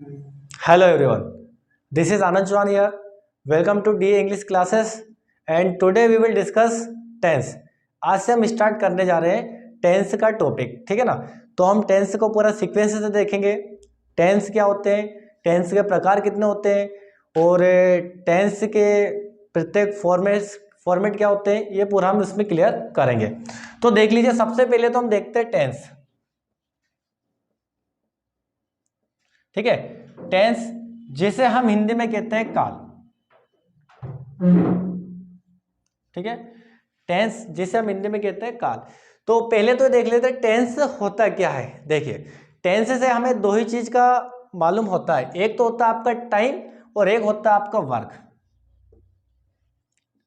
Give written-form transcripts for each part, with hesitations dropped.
Hello everyone, this is Anand Chauhan here. Welcome to DA English classes and today we will discuss tense. आज से हम start करने जा रहे हैं टेंस का टॉपिक, ठीक है ना। तो हम टेंस को पूरा सीक्वेंस से देखेंगे। टेंस क्या होते हैं, टेंस के प्रकार कितने होते हैं और टेंस के प्रत्येक फॉर्मेट क्या होते हैं, ये पूरा हम इसमें क्लियर करेंगे। तो देख लीजिए, सबसे पहले तो हम देखते हैं टेंस, ठीक है। टेंस जिसे हम हिंदी में कहते हैं काल, ठीक है। टेंस जिसे हम हिंदी में कहते हैं काल। तो पहले तो देख लेते हैं टेंस होता क्या है। देखिए, टेंस से हमें दो ही चीज का मालूम होता है, एक तो होता है आपका टाइम और एक होता है आपका वर्क।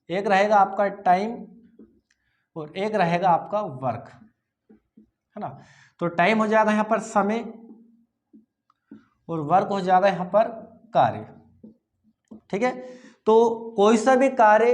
एक रहेगा आपका टाइम और एक रहेगा आपका वर्क, है ना। तो टाइम हो जाएगा यहाँ पर समय और वर्क हो जाएगा यहाँ पर कार्य, ठीक है। तो कोई सा भी कार्य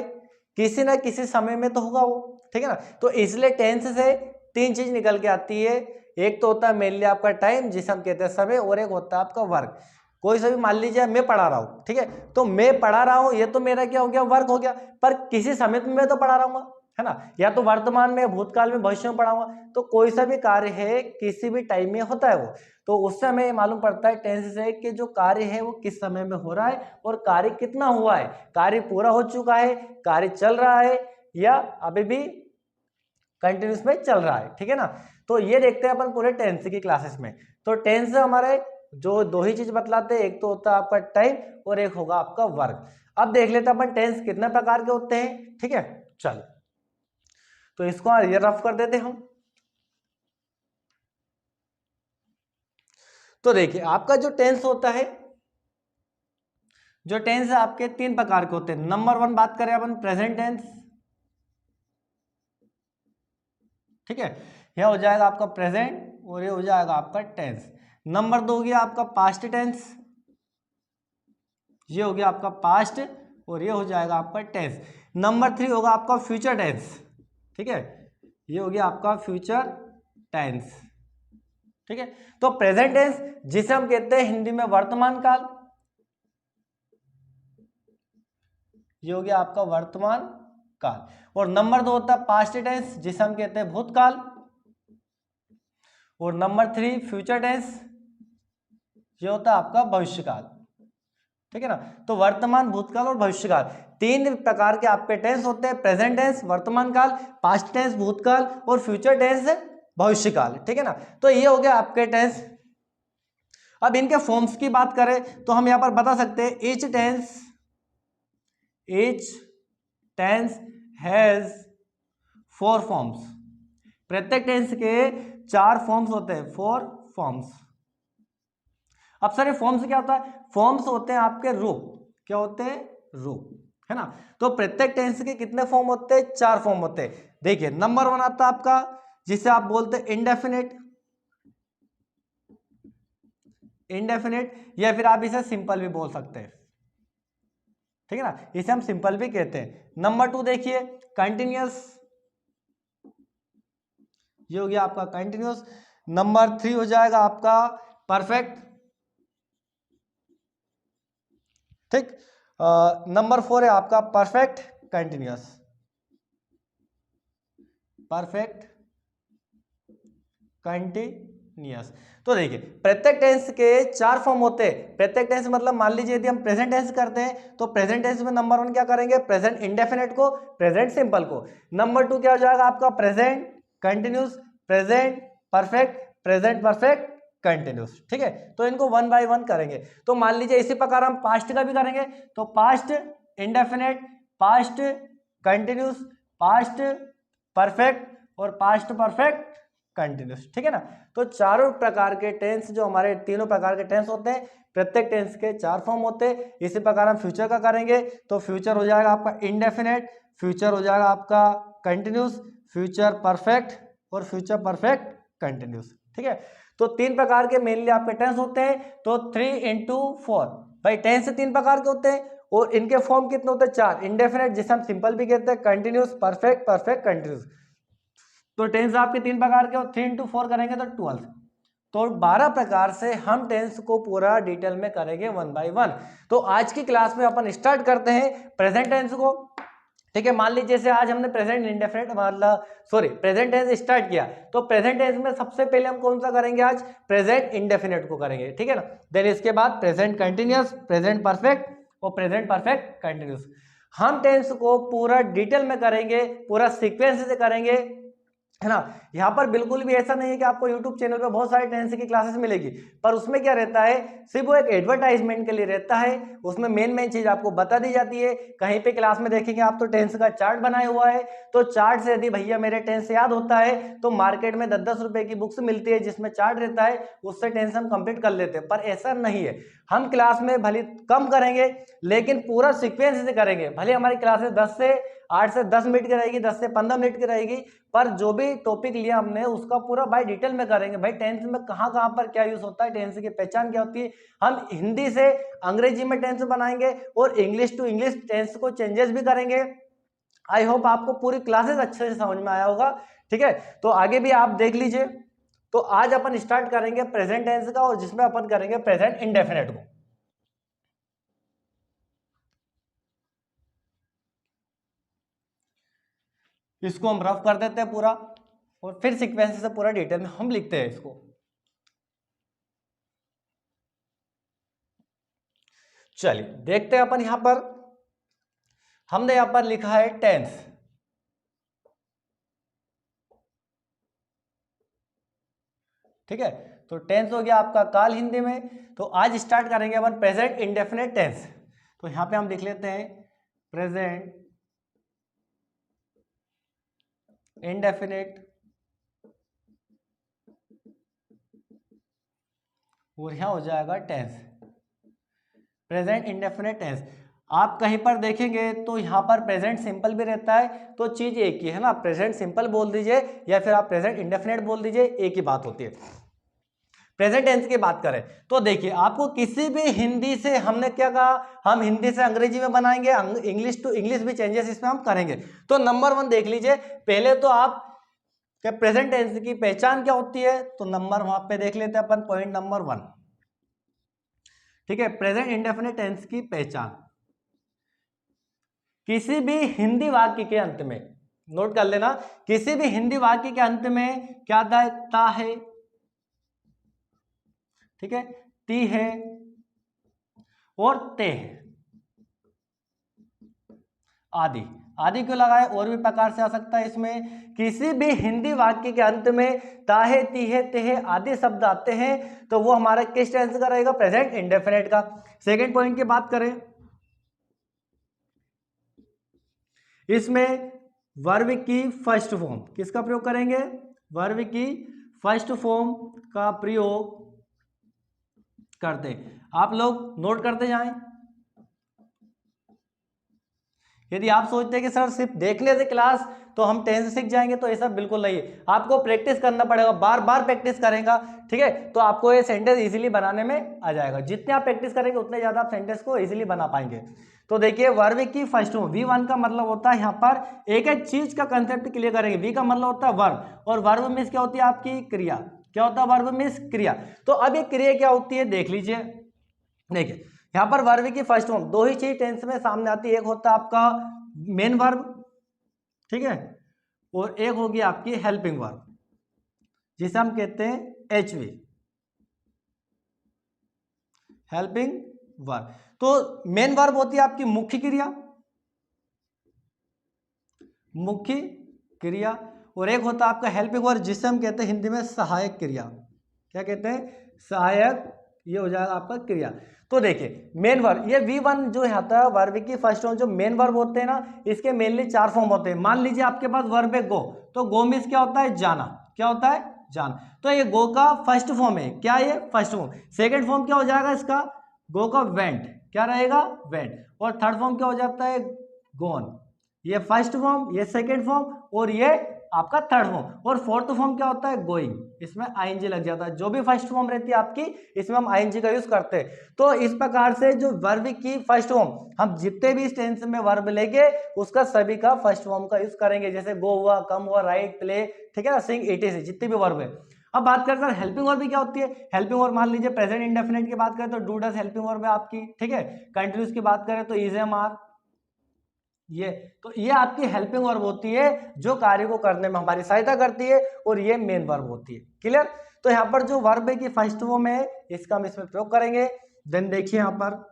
किसी ना किसी समय में तो होगा वो, ठीक है ना। तो इसलिए टेंस से तीन चीज निकल के आती है। एक तो होता है मेनली आपका टाइम जिसे हम कहते हैं समय, और एक होता है आपका वर्क। कोई सा भी, मान लीजिए मैं पढ़ा रहा हूँ, ठीक है, तो मैं पढ़ा रहा हूँ, ये तो मेरा क्या हो गया, वर्क हो गया। पर किसी समय में मैं तो पढ़ा रहा हूँ, है ना, या तो वर्तमान में, भूतकाल में, भविष्य में पढ़ाऊंगा। तो कोई सा भी कार्य है किसी भी टाइम में होता है वो। तो उससे हमें मालूम पड़ता है टेंस से कि जो कार्य है वो किस समय में हो रहा है और कार्य कितना हुआ है, कार्य पूरा हो चुका है, कार्य चल रहा है या अभी भी कंटिन्यूस में चल रहा है, ठीक है ना। तो ये देखते हैं अपन पूरे टेंस की क्लासेस में। तो टेंस हमारे जो दो ही चीज बतलाते हैं, एक तो होता है आपका टाइम और एक होगा आपका वर्क। अब देख लेते हैं अपन टेंस कितने प्रकार के होते हैं, ठीक है। चल, तो इसको ये रफ कर देते हम। तो देखिए, आपका जो टेंस होता है, जो टेंस है आपके तीन प्रकार के होते हैं। नंबर वन बात करें अपन प्रेजेंट टेंस, ठीक है, यह हो जाएगा आपका प्रेजेंट और ये हो जाएगा आपका टेंस। नंबर दो हो गया आपका पास्ट टेंस, ये हो गया आपका पास्ट और ये हो जाएगा आपका टेंस। नंबर थ्री होगा आपका फ्यूचर टेंस, ठीक है, ये हो गया आपका फ्यूचर टेंस, ठीक है। तो प्रेजेंट टेंस जिसे हम कहते हैं हिंदी में वर्तमान काल, ये हो गया आपका वर्तमान काल। और नंबर दो होता है पास्ट टेंस जिसे हम कहते हैं भूतकाल, और नंबर थ्री फ्यूचर टेंस, ये होता है आपका भविष्यकाल, ठीक है ना। तो वर्तमान, भूतकाल और भविष्यकाल, तीन प्रकार के आपके टेंस होते हैं। प्रेजेंट टेंस वर्तमान काल, पास्ट टेंस भूतकाल और फ्यूचर टेंस भविष्यकाल, ठीक है ना। तो ये हो गया आपके टेंस। अब इनके फॉर्म्स की बात करें तो हम यहां पर बता सकते हैं each tense has four forms. प्रत्येक टेंस के चार फॉर्म्स होते हैं, फोर फॉर्म्स। अब सर ये फॉर्म्स क्या होता है, फॉर्म्स होते हैं आपके रूप। क्या होते हैं, रूप, है ना। तो प्रत्येक टेंस के कितने फॉर्म होते हैं, चार फॉर्म होते हैं। देखिए, नंबर वन आता है आपका जिसे आप बोलते हैं इंडेफिनिट, इंडेफिनिट, या फिर आप इसे सिंपल भी बोल सकते हैं, ठीक है ना, इसे हम सिंपल भी कहते हैं। नंबर टू देखिए कंटिन्यूअस, ये हो गया आपका कंटिन्यूअस। नंबर थ्री हो जाएगा आपका परफेक्ट, ठीक। नंबर फोर है आपका परफेक्ट कंटिन्यूअस, परफेक्ट कंटिन्यूअस। तो देखिए, प्रत्येक टेंस के चार फॉर्म होते हैं। प्रत्येक टेंस मतलब मान लीजिए यदि हम प्रेजेंट टेंस करते हैं तो प्रेजेंट टेंस में नंबर वन क्या करेंगे, प्रेजेंट इंडेफिनिट को, प्रेजेंट सिंपल को। नंबर टू क्या हो जाएगा आपका present continuous, present perfect, present perfect continuous, ठीक है। तो इनको वन बाय वन करेंगे। तो मान लीजिए इसी प्रकार हम पास्ट का भी करेंगे, तो past indefinite, past continuous, past perfect और पास्ट परफेक्ट कंटिन्यूस, ठीक है ना। तो चारों प्रकार के टेंस, जो हमारे तीनों प्रकार के टेंस होते हैं, प्रत्येक टेंस के चार फॉर्म होते हैं। इसी प्रकार हम फ्यूचर का करेंगे तो फ्यूचर हो जाएगा आपका इंडेफिनिट, फ्यूचर हो जाएगा आपका कंटिन्यूस, फ्यूचर परफेक्ट और फ्यूचर परफेक्ट कंटिन्यूस, ठीक है। तो तीन प्रकार के मेनली आपके टेंस होते हैं। तो 3 into 4, भाई टेंस से तीन प्रकार के होते हैं और इनके फॉर्म कितने होते हैं, चार। इंडेफिनिट जिसे हम सिंपल भी कहते हैं, कंटिन्यूस, परफेक्ट, परफेक्ट कंटिन्यूस। तो टेंस आपके तीन प्रकार के, 3 into 4 करेंगे तो 12। तो 12 प्रकार से हम टेंस को पूरा डिटेल में करेंगे 1 बाय 1। तो आज की क्लास में अपन स्टार्ट करते हैं प्रेजेंट टेंस को। ठीक है, मान लीजिए जैसे आज हमने प्रेजेंट इंडेफिनिट मतलब प्रेजेंट टेंस स्टार्ट किया, तो प्रेजेंट टेंस में सबसे पहले हम कौन सा करेंगे? आज प्रेजेंट इंडेफिनिट को करेंगे। ठीक है ना, देन इसके बाद प्रेजेंट कंटिन्यूअस, प्रेजेंट परफेक्ट और प्रेजेंट परफेक्ट कंटिन्यूअस। हम टेंस को पूरा डिटेल में करेंगे, पूरा सीक्वेंस से करेंगे, है ना। यहाँ पर बिल्कुल भी ऐसा नहीं है कि आपको YouTube चैनल पे बहुत सारे टेंस की क्लासेस मिलेगी, पर उसमें क्या रहता है, सिर्फ वो एक एडवर्टाइजमेंट के लिए रहता है। उसमें मेन चीज आपको बता दी जाती है। कहीं पे क्लास में देखेंगे आप तो टेंस का चार्ट बनाया हुआ है, तो चार्ट से यदि भैया मेरे टेंस याद होता है तो मार्केट में 10-10 रुपए की बुक्स मिलती है जिसमें चार्ट रहता है, उससे टेंस हम कंप्लीट कर लेते हैं। पर ऐसा नहीं है, हम क्लास में भले कम करेंगे लेकिन पूरा सीक्वेंस से करेंगे। भले हमारी क्लासेस 8 से 10 मिनट की रहेगी, 10 से 15 मिनट की रहेगी, पर जो भी टॉपिक लिया हमने उसका पूरा भाई डिटेल में करेंगे। भाई टेंस में कहाँ कहाँ पर क्या यूज होता है, टेंस की पहचान क्या होती है, हम हिंदी से अंग्रेजी में टेंस बनाएंगे और इंग्लिश टू इंग्लिश टेंस को चेंजेस भी करेंगे। आई होप आपको पूरी क्लासेस अच्छे से समझ में आया होगा। ठीक है, तो आगे भी आप देख लीजिए। तो आज अपन स्टार्ट करेंगे प्रेजेंट टेंस का, और जिसमें अपन करेंगे प्रेजेंट इंडेफिनिट को। इसको हम रफ कर देते हैं पूरा, और फिर सीक्वेंस से पूरा डिटेल में हम लिखते हैं इसको। चलिए देखते हैं अपन। यहां पर हमने यहां पर लिखा है टेंस। ठीक है, तो टेंस हो गया आपका काल हिंदी में। तो आज स्टार्ट करेंगे अपन प्रेजेंट इंडेफिनिट टेंस। तो यहां पे हम लिख लेते हैं प्रेजेंट इंडेफिनिट, और यहां हो जाएगा टेंस, प्रेजेंट इंडेफिनिट टेंस। आप कहीं पर देखेंगे तो यहाँ पर प्रेजेंट सिंपल भी रहता है, तो चीज एक ही है ना, प्रेजेंट सिंपल बोल दीजिए या फिर आप प्रेजेंट इंडेफिनिट बोल दीजिए, एक ही बात होती है। प्रेजेंट टेंस की बात करें तो देखिए, आपको किसी भी हिंदी से हमने क्या कहा, हम हिंदी से अंग्रेजी में बनाएंगे, इंग्लिश टू इंग्लिश भी चेंजेस इसमें हम करेंगे। तो नंबर 1 देख लीजिए, पहले तो आप प्रेजेंट टेंस की पहचान क्या होती है, तो नंबर वहां पे देख लेते हैं अपन, पॉइंट नंबर 1। ठीक है, प्रेजेंट इंडेफिनिट टेंस की पहचान, किसी भी हिंदी वाक्य के अंत में, नोट कर लेना, किसी भी हिंदी वाक्य के अंत में क्या आता है, ठीक है, ती है और ते है, आदि। आदि क्यों लगाए, और भी प्रकार से आ सकता है इसमें। किसी भी हिंदी वाक्य के अंत में ताहे, तीहे, तेहे आदि शब्द आते हैं तो वो हमारा किस टेंस का रहेगा, प्रेजेंट इंडेफिनिट का। सेकंड पॉइंट की बात करें, इसमें वर्ब की फर्स्ट फॉर्म किसका प्रयोग करेंगे, वर्ब की फर्स्ट फॉर्म का प्रयोग करते। आप लोग नोट करते जाएं। यदि आप सोचते हैं कि सर सिर्फ देखने से क्लास तो हम टेंस सीख जाएंगे, तो ऐसा बिल्कुल नहीं है, आपको प्रैक्टिस करना पड़ेगा, बार बार प्रैक्टिस करेगा। ठीक है, तो आपको ये सेंटेंस इजीली बनाने में आ जाएगा। जितने आप प्रैक्टिस करेंगे उतने ज्यादा आप सेंटेंस को इजीली बना पाएंगे। तो देखिए, वर्ब की फर्स्ट फॉर्म V1 का मतलब होता है यहाँ पर एक एक चीज का कंसेप्ट क्लियर करेंगे। V का मतलब होता है वर्ब, और वर्ब मीन्स क्या होती है आपकी क्रिया। क्या होता है वर्ब मीन्स क्रिया। तो अब ये क्रिया क्या होती है देख लीजिए। देखिए यहाँ पर वर्ब की फर्स्ट फॉर्म दो ही चीज टेंस में सामने आती है, एक होता है आपका मेन वर्ब, ठीक है, और एक होगी आपकी हेल्पिंग वर्ब जिसे हम कहते हैं HV, हेल्पिंग वर्ब। तो मेन वर्ब होती है आपकी मुख्य क्रिया, मुख्य क्रिया, और एक होता है आपका हेल्पिंग वर्ब जिसे हम कहते हैं हिंदी में सहायक क्रिया। क्या कहते हैं, सहायक, ये हो जाएगा आपका क्रिया। तो देखिए मेन वर्ब, ये V1 जो आता है वर्ब की फर्स्ट फॉर्म, जो मेन वर्ब होते हैं ना, इसके मेनली 4 फॉर्म होते हैं। मान लीजिए आपके पास वर्ब है गो, तो गो मीन्स क्या होता है, जाना। क्या होता है, जाना। तो ये गो का फर्स्ट फॉर्म है, क्या ये फर्स्ट फॉर्म। सेकेंड फॉर्म क्या हो जाएगा इसका, गो का वेंट, क्या रहेगा, वेंट। और थर्ड फॉर्म क्या हो जाता है, गोन। ये फर्स्ट फॉर्म, ये सेकेंड फॉर्म, और ये आपका थर्ड फॉर्म। और फोर्थ फॉर्म क्या होता है, गोइंग, इसमें ING लग जाता है। जो भी फर्स्ट फॉर्म रहती है आपकी, इसमें हम ING का यूज करते हैं। तो इस प्रकार से जो वर्ब की फर्स्ट फॉर्म, हम जितने भी इस टेंस में वर्ब लेंगे उसका सभी का फर्स्ट फॉर्म का यूज करेंगे। जैसे गो हुआ, कम हुआ, राइट, प्ले, ठीक है ना, सिंग, इट इज, जितने भी वर्ब है। अब बात करते हैं हेल्पिंग वर्ब भी क्या होती है। हेल्पिंग वर्ब मान लीजिए प्रेजेंट इंडेफिनिट की बात करें तो डू डज हेल्पिंग वर्ब है आपकी, ठीक है। कंटिन्यूस की बात करें तो इज एम आर, ये तो ये आपकी हेल्पिंग वर्ब होती है जो कार्य को करने में हमारी सहायता करती है, और ये मेन वर्ब होती है। क्लियर। तो यहाँ पर जो वर्ब है की फर्स्ट फॉर्म है इसका हम इसमें प्रयोग करेंगे। देन देखिए यहाँ पर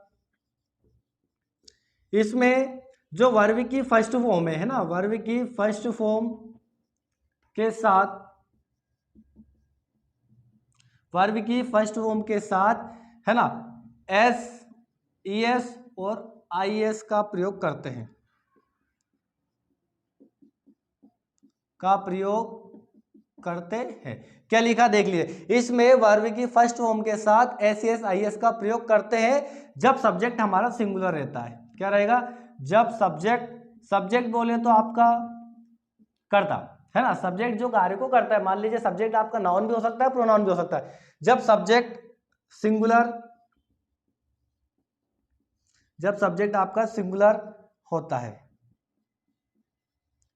इसमें जो वर्ब की फर्स्ट फॉर्म है ना, वर्ब की फर्स्ट फॉर्म के साथ, वर्ब की फर्स्ट फॉर्म के साथ है ना एस, ई एस और आई एस का प्रयोग करते हैं, का प्रयोग करते हैं। क्या लिखा देख लीजिए, इसमें वर्ब की फर्स्ट फॉर्म के साथ एस, एस, आई एस का प्रयोग करते हैं जब सब्जेक्ट हमारा सिंगुलर रहता है। क्या रहेगा, जब सब्जेक्ट, सब्जेक्ट बोले तो आपका कर्ता है ना, सब्जेक्ट जो कार्य को करता है। मान लीजिए सब्जेक्ट आपका नाउन भी हो सकता है, प्रोनाउन भी हो सकता है। जब सब्जेक्ट सिंगुलर, जब सब्जेक्ट आपका सिंगुलर होता है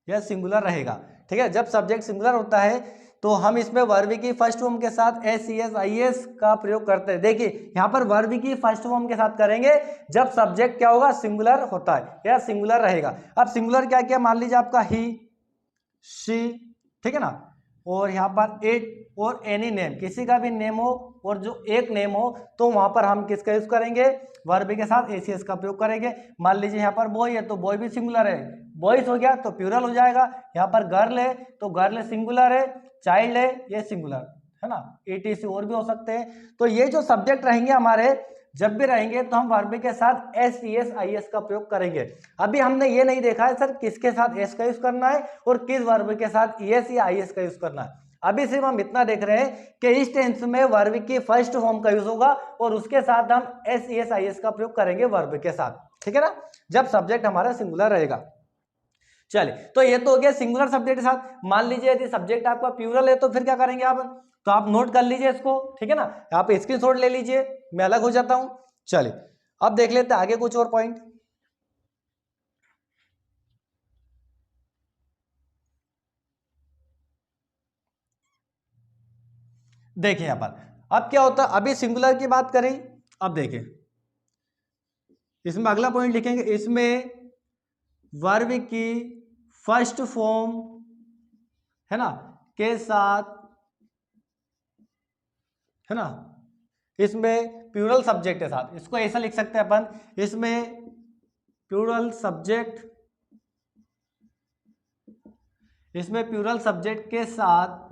या सिंगुलर रहेगा, ठीक है। जब सब्जेक्ट सिंगुलर होता है तो हम इसमें वर्ब की फर्स्ट फॉर्म के साथ S, C S, I S का प्रयोग करते हैं। देखिए यहाँ पर वर्ब की फर्स्ट फॉर्म के साथ करेंगे जब सब्जेक्ट क्या होगा, सिंगुलर होता है या सिंगुलर रहेगा। अब सिंगुलर क्या क्या, मान लीजिए आपका ही, शी, ठीक है ना, और यहाँ पर इट और एनी नेम, किसी का भी नेम हो और जो एक नेम हो तो वहां पर हम किसका यूज करेंगे, वर्ब के साथ एसीएस का प्रयोग करेंगे। मान लीजिए यहाँ पर बॉय है तो बॉय भी सिंगुलर है, बॉयज हो गया तो प्लूरल हो जाएगा। यहाँ पर गर्ल है तो गर्ल सिंगुलर है, चाइल्ड है ये सिंगुलर है ना, एटीसी और भी हो सकते हैं। तो ये जो सब्जेक्ट रहेंगे हमारे जब भी रहेंगे तो हम वर्ब के साथ S, E S, I S का प्रयोग करेंगे। अभी हमने ये नहीं देखा है सर किसके साथ एस का यूज करना है और किस वर्ब के साथ ई एस या आई एस का यूज करना है। अभी सिर्फ हम इतना देख रहे हैं कि इस टेंस में वर्ब की फर्स्ट फॉर्म का यूज होगा और उसके साथ हम S, E S, I S का प्रयोग करेंगे वर्ब के साथ, ठीक है ना, जब सब्जेक्ट हमारा सिंगुलर रहेगा। चलिए तो ये तो हो गया सिंगुलर सब्जेक्ट के साथ। मान लीजिए यदि सब्जेक्ट आपका प्लूरल है तो फिर क्या करेंगे आप, तो आप नोट कर लीजिए इसको, ठीक है ना, आप स्क्रीनशॉट ले लीजिए, मैं अलग हो जाता हूं। चलिए अब देख लेते हैं आगे कुछ और पॉइंट। देखिए यहां पर अब क्या होता है, अभी सिंगुलर की बात करें, अब देखिए इसमें अगला पॉइंट लिखेंगे, इसमें वर्ब की फर्स्ट फॉर्म है ना के साथ है ना, इसमें प्लूरल सब्जेक्ट के साथ, इसको ऐसा लिख सकते हैं अपन, इसमें प्लूरल सब्जेक्ट, इसमें प्लूरल सब्जेक्ट के साथ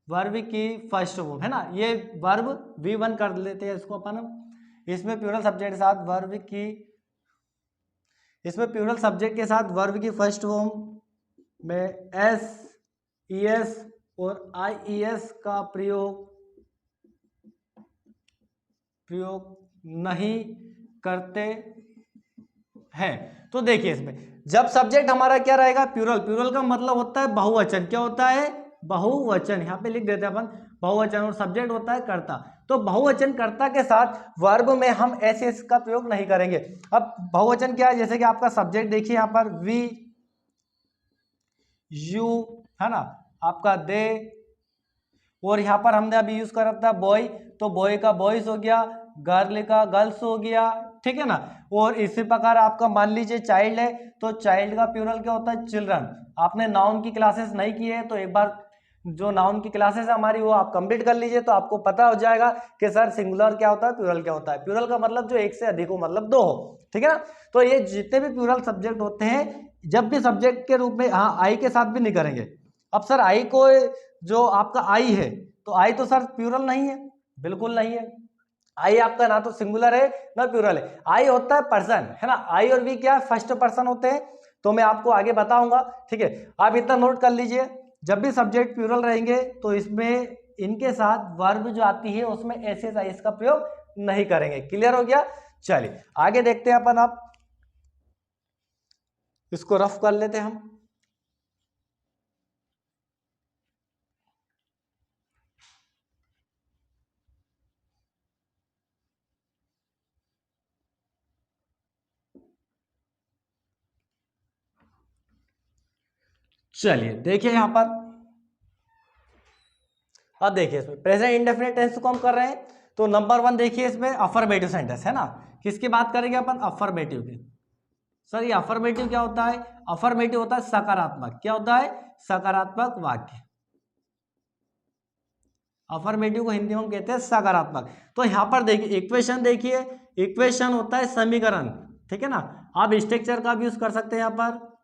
वर्ब की फर्स्ट फॉर्म है ना, ये वर्ब V1 कर लेते हैं इसको अपन, इसमें प्लूरल सब्जेक्ट के साथ वर्ब की, इसमें प्लूरल सब्जेक्ट के साथ वर्ब की फर्स्ट फॉर्म में एस, ई एस और आई ई एस का प्रयोग नहीं करते हैं। तो देखिए इसमें जब सब्जेक्ट हमारा क्या रहेगा, प्लूरल, प्लूरल का मतलब होता है बहुवचन, क्या होता है, बहुवचन, यहाँ पे लिख देते हैं अपन बहुवचन, और सब्जेक्ट होता है कर्ता। तो बहुवचन कर्ता के साथ वर्ब में हम एस, एस का प्रयोग नहीं करेंगे। अब बहुवचन क्या है, जैसे कि आपका सब्जेक्ट देखिए यहाँ पर वी, यू है ना, आपका दे, और यहाँ पर हमने अभी यूज करा था बॉय, तो बॉय का बॉयज हो गया, गर्ल का गर्ल्स हो गया, ठीक है ना। और इसी प्रकार आपका मान लीजिए चाइल्ड है तो चाइल्ड का प्लूरल क्या होता है, चिल्ड्रन। आपने नाउन की क्लासेस नहीं की है तो एक बार जो नाउन की क्लासेस है हमारी वो आप कंप्लीट कर लीजिए, तो आपको पता हो जाएगा कि सर सिंगुलर क्या होता है, प्लूरल क्या होता है। प्लूरल का मतलब जो एक से अधिक हो, मतलब दो हो, ठीक है ना। तो ये जितने भी प्लूरल सब्जेक्ट होते हैं जब भी सब्जेक्ट के रूप में, हाँ आई के साथ भी नहीं करेंगे। अब सर आई को, जो आपका आई है तो आई तो सर प्लूरल नहीं है, बिल्कुल नहीं है। आई आपका ना तो सिंगुलर है ना प्लूरल है, आई होता है पर्सन है ना, आई और वी क्या फर्स्ट पर्सन होते हैं, तो मैं आपको आगे बताऊंगा, ठीक है। आप इतना नोट कर लीजिए, जब भी सब्जेक्ट प्लूरल रहेंगे तो इसमें इनके साथ वर्ब जो आती है उसमें एस, एस, आई एस का प्रयोग नहीं करेंगे। क्लियर हो गया। चलिए आगे देखते हैं अपन, आप इसको रफ कर लेते हैं हम। चलिए देखिए यहां पर, अब देखिए इसमें प्रेजेंट इंडेफिनिट टेंस को हम कर रहे हैं, तो नंबर 1 देखिए इसमें अफर्मेटिव सेंटेंस है ना, किसकी बात करेंगे अपन, अफर्मेटिव की। सर ये अफर्मेटिव क्या होता है, अफर्मेटिव होता है सकारात्मक, क्या होता है, सकारात्मक वाक्य। अफर्मेटिव को हिंदी में हम कहते हैं सकारात्मक। तो यहां पर देखिए इक्वेशन, देखिए इक्वेशन होता है समीकरण, ठीक है ना, आप स्ट्रक्चर का भी यूज कर सकते हैं यहां पर।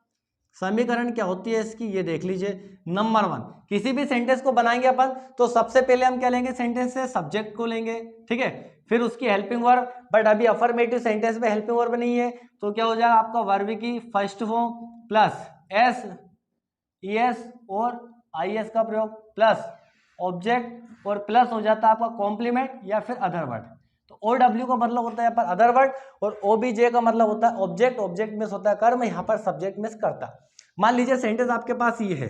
समीकरण क्या होती है इसकी, ये देख लीजिए। नंबर 1, किसी भी सेंटेंस को बनाएंगे अपन तो सबसे पहले हम क्या लेंगे, सेंटेंस से सब्जेक्ट को लेंगे, ठीक है, फिर उसकी हेल्पिंग वर्ब। बट अभी अफर्मेटिव सेंटेंस में हेल्पिंग वर्ब नहीं है, तो क्या हो जाएगा आपका वर्ब की first form plus S, ES और आईएस का प्रयोग प्लस ऑब्जेक्ट और प्लस हो जाता है आपका कॉम्प्लीमेंट या फिर अदर वर्ड। तो ओ डब्ल्यू का मतलब होता है यहाँ पर अदर वर्ड, और ओबीजे का मतलब होता है ऑब्जेक्ट, ऑब्जेक्ट मिस होता है कर्म, यहाँ पर सब्जेक्ट मिस करता है। मान लीजिए सेंटेंस आपके पास ये है,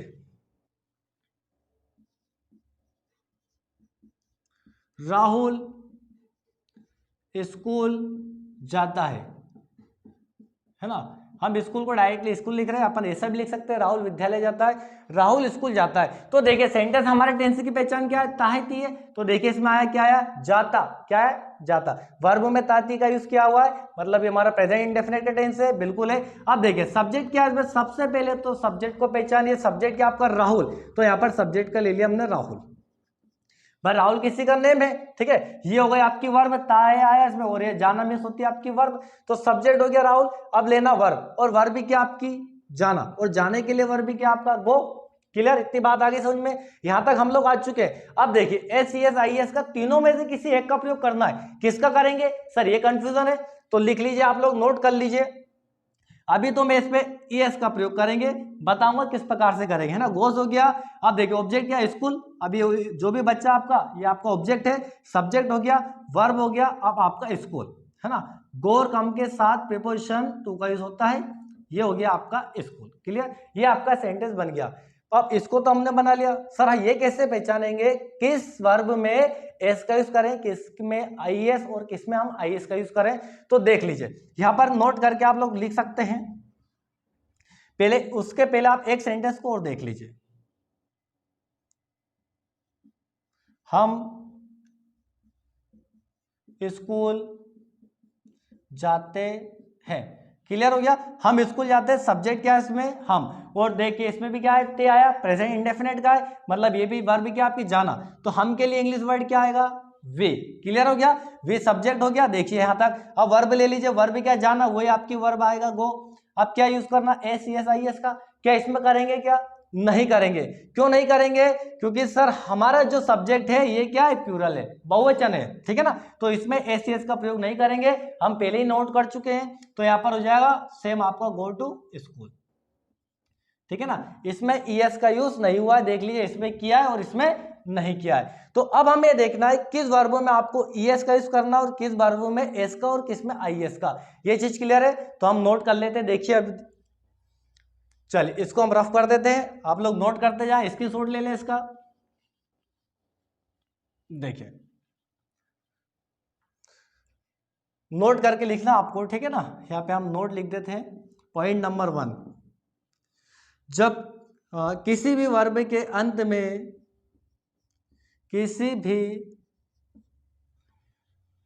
राहुल स्कूल जाता है ना, हम स्कूल को डायरेक्टली स्कूल लिख रहे हैं, अपन ऐसा भी लिख सकते हैं राहुल विद्यालय जाता है, राहुल स्कूल जाता है। तो देखिए सेंटेंस हमारे टेंस की पहचान क्या है, ताहती है। तो देखिए इसमें आया क्या, आया जाता, क्या है जाता, वर्ब में ताती का यूज किया हुआ है, मतलब ये हमारा प्रेजेंट इंडेफिनिट का टेंस है, बिल्कुल है। अब देखिए सब्जेक्ट क्या है इसमें, सबसे पहले तो सब्जेक्ट को पहचानिए, सब्जेक्ट क्या आपका राहुल, तो यहाँ पर सब्जेक्ट का ले लिया हमने राहुल, भाई राहुल किसी का नेम है, ठीक है, ये हो गई आपकी वर्ब, ताया आया इसमें और ये जाना मिस होती है आपकी वर्ब, तो सब्जेक्ट हो गया राहुल। अब लेना वर्ब, और वर्ब भी क्या आपकी जाना, और जाने के लिए वर्ब भी क्या आपका गो। क्लियर, इतनी बात आ गई समझ में, यहां तक हम लोग आ चुके हैं। अब देखिए S C S I S का तीनों में से किसी एक का प्रयोग करना है, किसका करेंगे सर, ये कंफ्यूजन है, तो लिख लीजिए आप लोग, नोट कर लीजिए। अभी तो मैं इसमें ईएस का प्रयोग करेंगे, बताऊंगा किस प्रकार से करेंगे, है ना, गोस हो गया। अब देखिए ऑब्जेक्ट क्या, स्कूल, अभी जो भी बच्चा आपका, ये आपका ऑब्जेक्ट है, सब्जेक्ट हो गया, वर्ब हो गया, अब आपका स्कूल, है ना, गोर कम के साथ प्रीपोजिशन टू का यूज होता है, ये हो गया आपका स्कूल। क्लियर, ये आपका सेंटेंस बन गया। अब इसको तो हमने बना लिया, सर ये कैसे पहचानेंगे किस वर्ब में एस का यूज करें, किस में आईएस और किस में हम आईएस का यूज करें, तो देख लीजिए यहां पर नोट करके आप लोग लिख सकते हैं। पहले उसके पहले आप एक सेंटेंस को और देख लीजिए, हम स्कूल जाते हैं। क्लियर हो गया, हम स्कूल जाते हैं, सब्जेक्ट क्या है इसमें हम, और देखिए इसमें भी क्या है, ते आया, प्रेजेंट इंडेफिनिट का है, मतलब ये भी वर्ब क्या आपकी जाना, तो हम के लिए इंग्लिश वर्ड क्या आएगा, वे। क्लियर हो गया, वे सब्जेक्ट हो गया, देखिए यहां तक। अब वर्ब ले लीजिए, वर्ब क्या जाना, वही आपकी वर्ब आएगा गो। अब क्या यूज करना, S C S I S का, क्या इसमें करेंगे, क्या नहीं करेंगे, क्यों नहीं करेंगे, क्योंकि सर हमारा जो सब्जेक्ट है ये क्या है, प्लूरल है, बहुवचन है, ठीक है ना, तो इसमें एस सी एस का प्रयोग नहीं करेंगे, हम पहले ही नोट कर चुके हैं। तो यहां पर हो जाएगा सेम आपका गो टू स्कूल, ठीक है ना, इसमें ईएस का यूज नहीं हुआ है, देख लीजिए इसमें किया है और इसमें नहीं किया है। तो अब हमें देखना है किस वर्ब में आपको ईएस का यूज करना और किस वर्ब में एस का और किस में आईएस का, ये चीज क्लियर है, तो हम नोट कर लेते हैं। देखिए अब चलिए इसको हम रफ कर देते हैं, आप लोग नोट करते जाएं, स्क्रीनशॉट ले लें इसका। देखिए नोट करके लिखना आपको, ठीक है ना, यहाँ पे हम नोट लिख देते हैं। पॉइंट नंबर 1, जब किसी भी वर्ब के अंत में किसी भी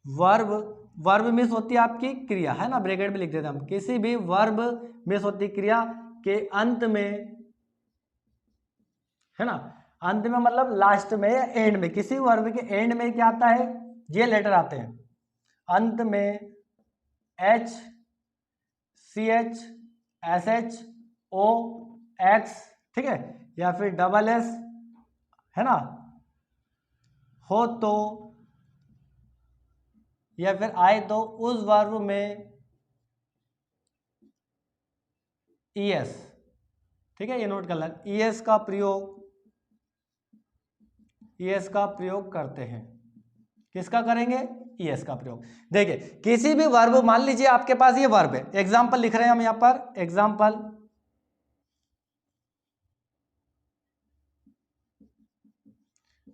वर्ब मिस होती है आपकी क्रिया, है ना, ब्रैकेट में लिख देते हैं हम, किसी भी वर्ब मिस होती क्रिया के अंत में, है ना, अंत में मतलब लास्ट में या एंड में, किसी वर्ब के एंड में क्या आता है, ये लेटर आते हैं, अंत में H, C H, S H, O, X, ठीक है, या फिर डबल एस, है ना, हो तो, या फिर आए तो उस वर्ब में ईएस, ठीक है, ये नोट कर लें, ईएस का प्रयोग करते हैं, किसका करेंगे, ईएस का प्रयोग। देखिए किसी भी वर्ब, मान लीजिए आपके पास ये वर्ब है, एग्जांपल लिख रहे हैं हम यहां पर,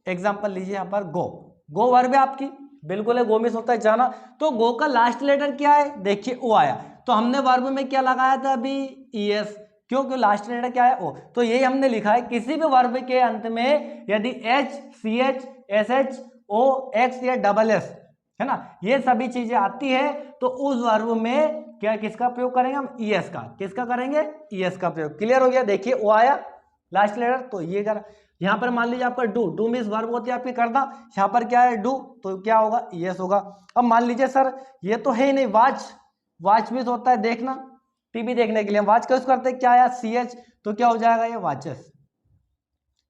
एग्जांपल लीजिए यहां पर गो वर्ब है आपकी, बिल्कुल है, गो मिस होता है जाना, तो गो का लास्ट लेटर क्या है, देखिए ओ आया, तो हमने वर्ब में क्या लगाया था अभी, ईएस, क्योंकि लास्ट लेटर क्या है? ओ। तो यही हमने लिखा है, किसी भी वर्ब के अंत में यदि H, C H, S H, O, X या डबल एस, है ना, ये सभी चीजें आती है, तो उस वर्ब में क्या किसका प्रयोग करेंगे हम? ईएस का। किसका करेंगे? ईएस का प्रयोग। क्लियर हो गया? देखिए ओ आया लास्ट लेटर, तो ये कर, यहाँ पर मान लीजिए आपका डू, डू मीन्स वर्ब होती है आपकी करना, यहाँ पर क्या है? डू, तो क्या होगा? ईएस होगा। अब मान लीजिए सर ये तो है ही नहीं, वाच, वाच मीन्स होता है देखना, टीवी देखने के लिए हम वाच का यूज करते हैं, क्या आया? सी एच, तो क्या हो जाएगा? ये वाचेस,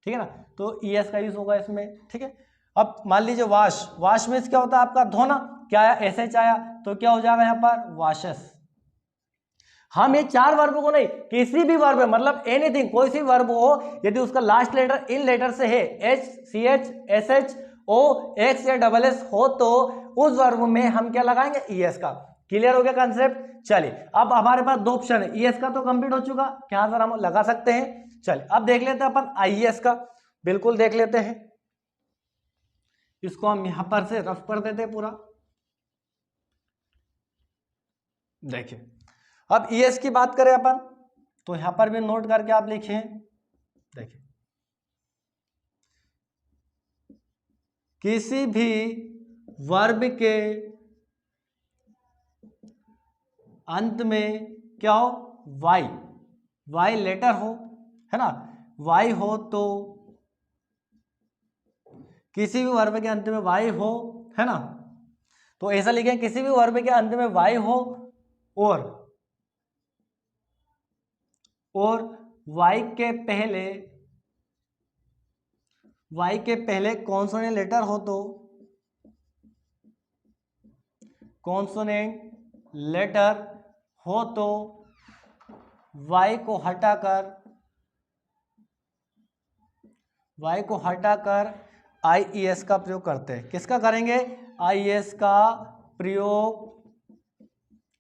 ठीक है ना, तो ईएस का यूज होगा इसमें, ठीक है। अब मान लीजिए वाश, वाश मीन्स क्या होता है आपका? धोना, क्या आया? एस एच आया, तो क्या हो जाएगा यहाँ पर? वाशेस। हम ये चार वर्ब को नहीं, किसी भी वर्ब, मतलब एनीथिंग, कोई सी वर्ब हो, यदि उसका लास्ट लेटर इन लेटर से है, H, C H, S H, O, X या डबल एस हो, तो उस वर्ब में हम क्या लगाएंगे? ईएस का। क्लियर हो गया कंसेप्ट? चलिए अब हमारे पास दो ऑप्शन है, ईएस का तो कंप्लीट हो चुका, क्या सर हम लगा सकते हैं? चलिए अब देख लेते हैं अपन आईएएस का, बिल्कुल देख लेते हैं। इसको हम यहां पर से रफ कर देते हैं पूरा। देखिए अब ईएस की बात करें अपन, तो यहां पर भी नोट करके आप लिखे, देखिए किसी भी वर्ब के अंत में क्या हो? वाई, वाई लेटर हो, है ना, वाई हो, तो किसी भी वर्ब के अंत में वाई हो, है ना, तो ऐसा लिखें किसी भी वर्ब के अंत में वाई हो और वाई के पहले कॉन्सोनेंट लेटर हो, तो कॉन्सोनेंट लेटर हो तो वाई को हटाकर आईईएस का प्रयोग करते हैं। किसका करेंगे? आईईएस का प्रयोग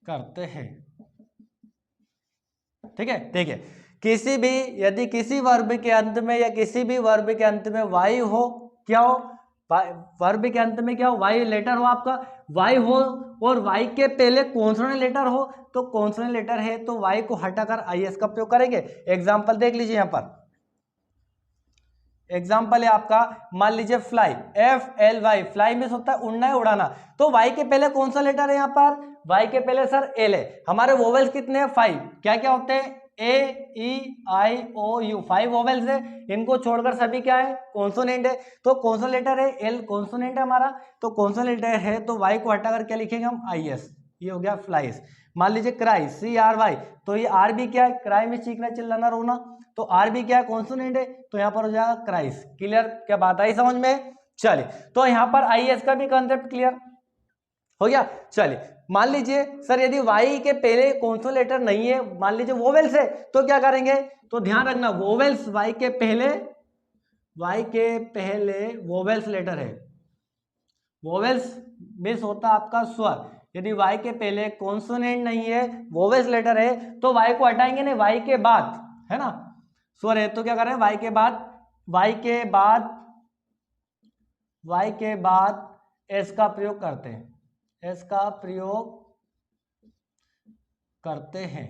करते हैं, ठीक है। देखिए किसी भी, यदि किसी वर्ब के अंत में या किसी भी वर्ब के अंत में वाई हो, क्या हो? वर्ब के अंत में क्या हो? वाई लेटर हो, आपका वाई हो और वाई के पहले कॉन्सोनेंट लेटर हो, तो कॉन्सोनेंट लेटर है तो वाई को हटाकर आईएस का प्रयोग करेंगे। एग्जांपल देख लीजिए, यहां पर एग्जाम्पल है आपका, मान लीजिए fly, F L Y, fly means होता है उड़ना है, उड़ाना, तो वाई के पहले कौन सा लेटर है यहाँ पर? वाई के पहले सर एल है। हमारे वोवेल्स कितने हैं? 5। क्या क्या होते हैं? ए, ई, आई, ओ, यू, 5 वोवेल्स है, इनको छोड़कर सभी क्या है? कॉन्सोनेंट है। तो कॉन्सोनेंट लेटर है एल, कॉन्सोनेंट है हमारा, तो कॉन्सोनेंट लेटर है तो वाई को हटाकर क्या लिखेंगे हम? आई एस, ये हो गया फ्लाइज। मान लीजिए क्राई, सी आर वाई, तो ये आर भी क्या है? क्राई में चीखना, चिल्लाना, रोना, तो आर भी क्या है? कॉन्सोनेंट है, तो यहाँ पर हो जाएगा क्राइस। क्लियर? क्या बात आई समझ में? चलिए तो यहाँ पर आईएस का भी कंसेप्ट क्लियर हो गया। चलिए मान लीजिए सर यदि वाई के पहले कौन लेटर नहीं है, मान लीजिए वोवेल्स है, तो क्या करेंगे? तो ध्यान रखना वोवेल्स वाई के पहले वोवेल्स लेटर है, वोवेल्स मीन्स होता है आपका स्वर। यदि वाई के पहले कॉन्सोनेंट नहीं है, वोवेल्स लेटर है, तो वाई को हटाएंगे नहीं, वाई के बाद, है ना, स्वर है, तो क्या करें? वाई के बाद एस का प्रयोग करते हैं, एस का प्रयोग करते हैं,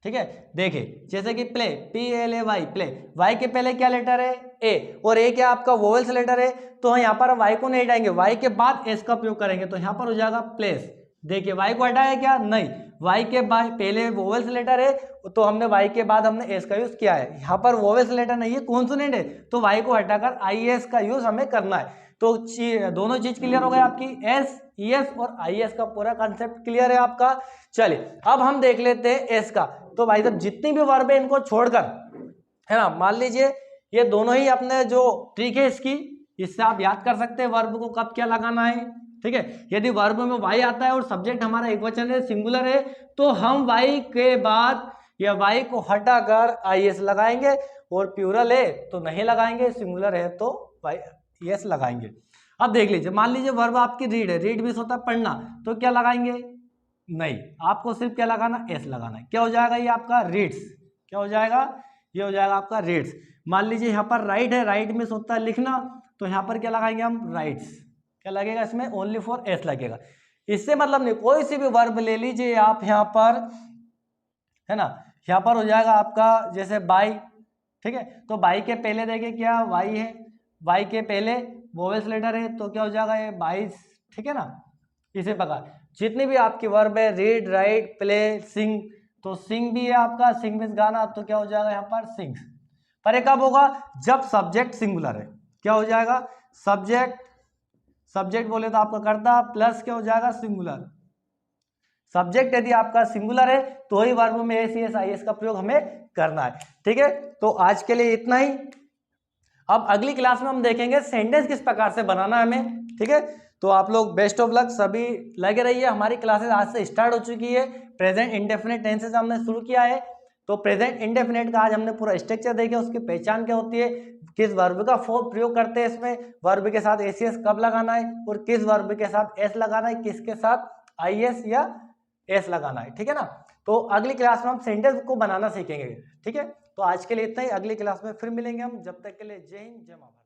ठीक है। देखिए जैसे कि play, P L A Y, play, Y के पहले क्या लेटर है? ए, और ए क्या आपका वोवेल्स लेटर है, तो यहाँ पर वाई को नहीं हटाएंगे, वाई के बाद एस का प्रयोग करेंगे, तो यहाँ पर हो जाएगा प्लेस। देखिए वाई को हटाया क्या? नहीं, वाई के बाद पहले वोवेल्स लेटर है, तो हमने वाई के बाद हमने एस का यूज किया है। यहाँ पर वोवेल्स लेटर नहीं है, कॉन्सोनेंट है, तो वाई को हटाकर आई एस का यूज हमें करना है। तो दोनों चीज क्लियर हो गई आपकी, एस, ई एस और आई एस का पूरा कंसेप्ट क्लियर है आपका। चलिए अब हम देख लेते हैं एस का। तो भाई साहब जितनी भी वर्ब है इनको छोड़कर, है ना, मान लीजिए ये दोनों ही अपने जो ट्रिक है इसकी, इससे आप याद कर सकते हैं वर्ब को कब क्या लगाना है, ठीक है। यदि वर्ब में वाई आता है और सब्जेक्ट हमारा एकवचन है, सिंगुलर है, तो हम वाई के बाद या वाई को हटाकर आई एस लगाएंगे, और प्लूरल है तो नहीं लगाएंगे, सिंगुलर है तो वाई एस लगाएंगे। अब देख लीजिए, मान लीजिए वर्ब आपकी रीड है, रीड भी होता है पढ़ना, तो क्या लगाएंगे? नहीं, आपको सिर्फ क्या लगाना? एस लगाना है। क्या हो जाएगा? ये आपका रीड्स। क्या हो जाएगा? ये हो जाएगा आपका रीड्स। मान लीजिए यहाँ पर राइट है, राइट में होता है लिखना, तो यहाँ पर क्या लगाएंगे हम? राइट्स। क्या लगेगा इसमें? ओनली फॉर एस लगेगा। इससे मतलब नहीं, कोई सी भी वर्ब ले लीजिए आप यहाँ पर, है ना, यहाँ पर हो जाएगा आपका जैसे बाई, ठीक है, तो बाई के पहले देखिए क्या वाई है, वाई के पहले वोवेल्स लेटर है तो क्या हो जाएगा ये 22, ठीक है ना। इसी प्रकार जितने भी आपके वर्ब है, रीड, राइट, प्ले, सिंग, तो सिंग भी है आपका, सिंग मीन्स गाना, तो क्या हो जाएगा यहाँ पर सिंग्स। पर ये कब होगा, जब सब्जेक्ट सिंगुलर है, क्या हो जाएगा सब्जेक्ट, सब्जेक्ट बोले तो आपका कर्ता प्लस क्या हो जाएगा सिंगुलर, सब्जेक्ट यदि आपका सिंगुलर है तो ही वर्ब में एस एस आई एस का प्रयोग हमें करना है, ठीक है। तो आज के लिए इतना ही। अब अगली क्लास में हम देखेंगे सेंटेंस किस प्रकार से बनाना है हमें, ठीक है। तो आप लोग बेस्ट ऑफ लक, सभी लगे रहिए। हमारी क्लासेस आज से स्टार्ट हो चुकी है। प्रेजेंट इंडेफिनिट टेंसेस हमने शुरू किया है, तो प्रेजेंट इंडेफिनिट का आज हमने पूरा स्ट्रक्चर देखा, उसकी पहचान क्या होती है, किस वर्ब का फॉर्म प्रयोग करते हैं इसमें, वर्ब के साथ एसीएस कब लगाना है और किस वर्ब के साथ एस लगाना है, किसके साथ आईएस या एस लगाना है, ठीक है ना। तो अगली क्लास में हम सेंटेंस को बनाना सीखेंगे, ठीक है। तो आज के लिए इतना ही, अगली क्लास में फिर मिलेंगे हम, जब तक के लिए जय हिंद जय माता।